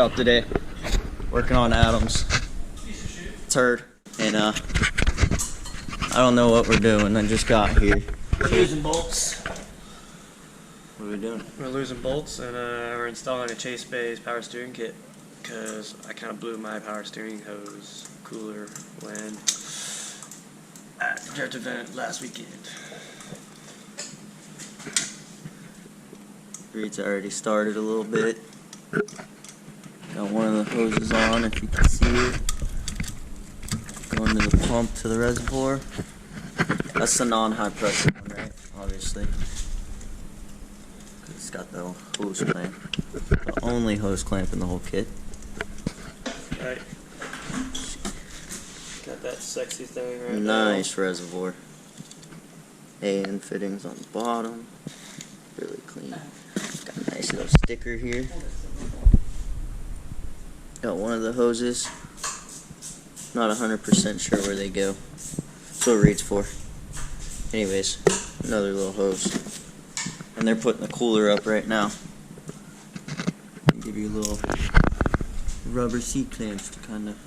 out today, working on Adam's turd, and I don't know what we're doing. I just got here. We're losing bolts. What are we doing? We're losing bolts, and we're installing a CHASEBAYS power steering kit because I kind of blew my power steering hose cooler when at the drift event last weekend. Reed's already started a little bit. Got one of the hoses on, if you can see it. Going to the pump to the reservoir. That's the non-high pressure one, right? Obviously. It's got the hose clamp. The only hose clamp in the whole kit. Right. Got that sexy thing right there. Nice reservoir. AN fittings on the bottom. Really clean. Got a nice little sticker here. Got one of the hoses. Not 100% sure where they go. That's what it reads for. Anyways, another little hose. And they're putting the cooler up right now. Give you little rubber C-clamps to kind of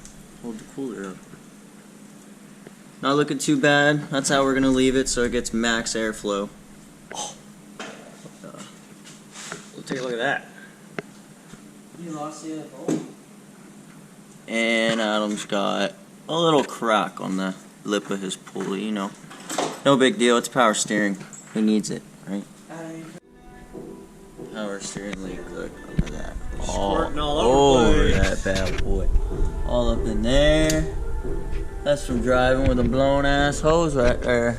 hold the cooler up. Not looking too bad. That's how we're going to leave it, so it gets max airflow. Well, take a look at that. You lost the other bolt? And Adam's got a little crack on the lip of his pulley, you know. No big deal, it's power steering. Who needs it, right? Power steering leak, look at that. Squirting all over the place. That bad boy. All up in there. That's from driving with a blown ass hose right there.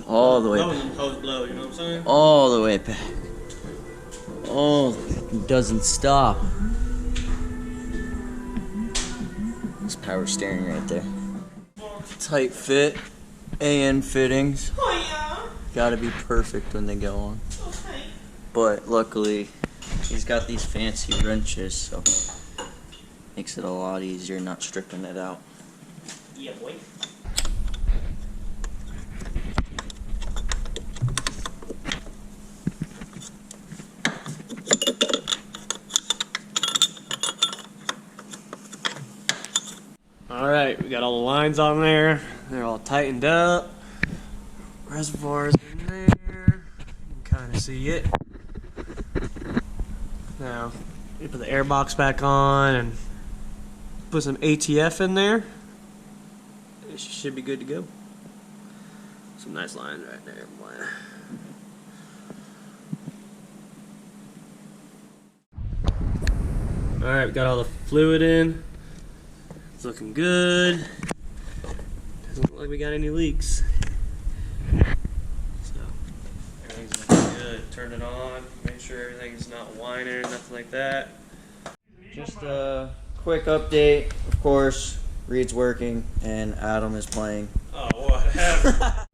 All the way back. Hose blow, you know what I'm saying? All the way back. Oh, it doesn't stop. It's power steering right there. Tight fit, AN fittings. Oh yeah. Gotta be perfect when they go on. Okay. But luckily, he's got these fancy wrenches, so makes it a lot easier not stripping it out. Yeah, boy. Alright, we got all the lines on there. They're all tightened up. Reservoir's in there. You can kind of see it. Now, we put the air box back on and put some ATF in there. It should be good to go. Some nice lines right there, boy. Alright, we got all the fluid in. It's looking good. Doesn't look like we got any leaks. So, everything's looking good. Turn it on, make sure everything's not whining, nothing like that. Just a quick update. Of course, Reed's working and Adam is playing. Oh, whatever.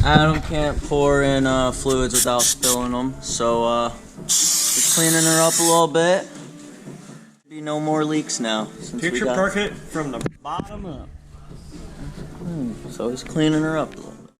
Adam can't pour in fluids without spilling them, so just cleaning her up a little bit. Be no more leaks now. Picture perfect from the bottom up. So he's cleaning her up a little bit.